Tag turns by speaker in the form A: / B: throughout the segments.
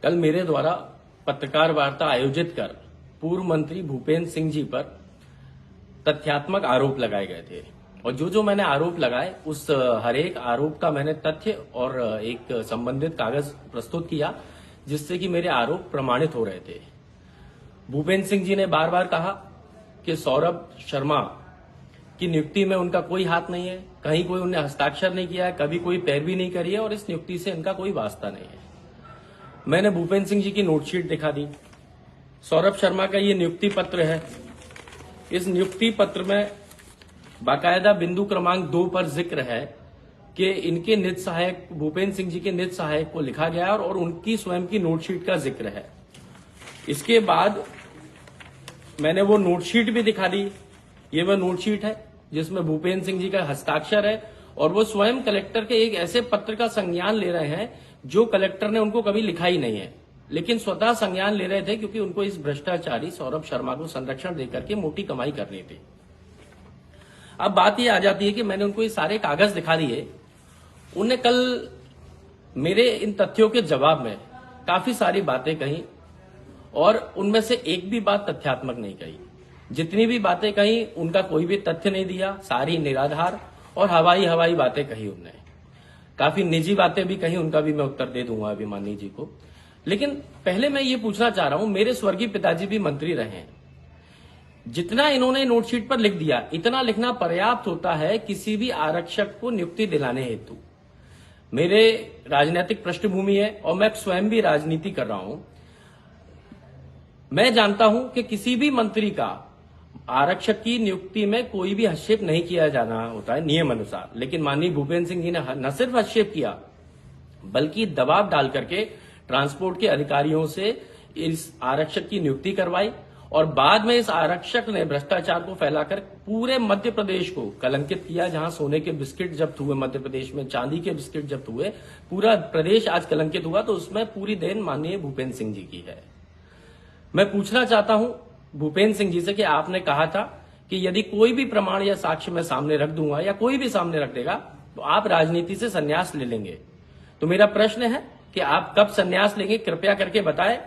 A: कल मेरे द्वारा पत्रकार वार्ता आयोजित कर पूर्व मंत्री भूपेंद्र सिंह जी पर तथ्यात्मक आरोप लगाए गए थे और जो मैंने आरोप लगाए उस हर एक आरोप का मैंने तथ्य और एक संबंधित कागज प्रस्तुत किया जिससे कि मेरे आरोप प्रमाणित हो रहे थे। भूपेंद्र सिंह जी ने बार बार कहा कि सौरभ शर्मा की नियुक्ति में उनका कोई हाथ नहीं है, कहीं कोई उन्हें हस्ताक्षर नहीं किया है, कभी कोई पैरवी नहीं करी है और इस नियुक्ति से इनका कोई वास्ता नहीं है। मैंने भूपेंद्र सिंह जी की नोटशीट दिखा दी। सौरभ शर्मा का ये नियुक्ति पत्र है। इस नियुक्ति पत्र में बाकायदा बिंदु क्रमांक 2 पर जिक्र है कि इनके निज सहायक भूपेंद्र सिंह जी के निज सहायक को लिखा गया और उनकी स्वयं की नोटशीट का जिक्र है। इसके बाद मैंने वो नोटशीट भी दिखा दी। ये वह नोटशीट है जिसमें भूपेंद्र सिंह जी का हस्ताक्षर है और वो स्वयं कलेक्टर के एक ऐसे पत्र का संज्ञान ले रहे हैं जो कलेक्टर ने उनको कभी लिखा ही नहीं है, लेकिन स्वतः संज्ञान ले रहे थे क्योंकि उनको इस भ्रष्टाचारी सौरभ शर्मा को संरक्षण देकर के मोटी कमाई करनी थी। अब बात ये आ जाती है कि मैंने उनको ये सारे कागज दिखा दिए। उन्होंने कल मेरे इन तथ्यों के जवाब में काफी सारी बातें कही और उनमें से एक भी बात तथ्यात्मक नहीं कही। जितनी भी बातें कही उनका कोई भी तथ्य नहीं दिया, सारी निराधार और हवाई बातें कही उन्होंने। काफी निजी बातें भी कही, उनका भी मैं उत्तर दे दूंगा अभिमानी जी को। लेकिन पहले मैं ये पूछना चाह रहा हूं, मेरे स्वर्गीय पिताजी भी मंत्री रहे हैं। जितना इन्होंने नोटशीट पर लिख दिया इतना लिखना पर्याप्त होता है किसी भी आरक्षक को नियुक्ति दिलाने हेतु। मेरे राजनीतिक पृष्ठभूमि है और मैं स्वयं भी राजनीति कर रहा हूं। मैं जानता हूं कि किसी भी मंत्री का आरक्षक की नियुक्ति में कोई भी हस्तक्षेप नहीं किया जाना होता है नियम अनुसार, लेकिन माननीय भूपेंद्र सिंह जी ने न सिर्फ हस्तक्षेप किया बल्कि दबाव डाल करके ट्रांसपोर्ट के अधिकारियों से इस आरक्षक की नियुक्ति करवाई और बाद में इस आरक्षक ने भ्रष्टाचार को फैलाकर पूरे मध्य प्रदेश को कलंकित किया। जहां सोने के बिस्किट जब्त हुए मध्य प्रदेश में, चांदी के बिस्किट जब्त हुए, पूरा प्रदेश आज कलंकित हुआ, तो उसमें पूरी देन माननीय भूपेंद्र सिंह जी की है। मैं पूछना चाहता हूं भूपेंद्र सिंह जी से कि आपने कहा था कि यदि कोई भी प्रमाण या साक्ष्य मैं सामने रख दूंगा या कोई भी सामने रख देगा तो आप राजनीति से संन्यास ले लेंगे। तो मेरा प्रश्न है कि आप कब संन्यास लेंगे, कृपया करके बताएं।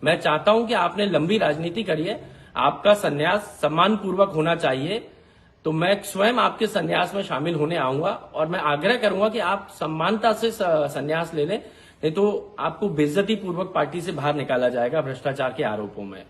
A: मैं चाहता हूं कि आपने लंबी राजनीति करी है, आपका संन्यास सम्मानपूर्वक होना चाहिए। तो मैं स्वयं आपके संन्यास में शामिल होने आऊंगा और मैं आग्रह करूंगा कि आप सम्मानता से संन्यास ले लें, नहीं तो आपको बेइज्जती पूर्वक पार्टी से बाहर निकाला जाएगा भ्रष्टाचार के आरोपों में।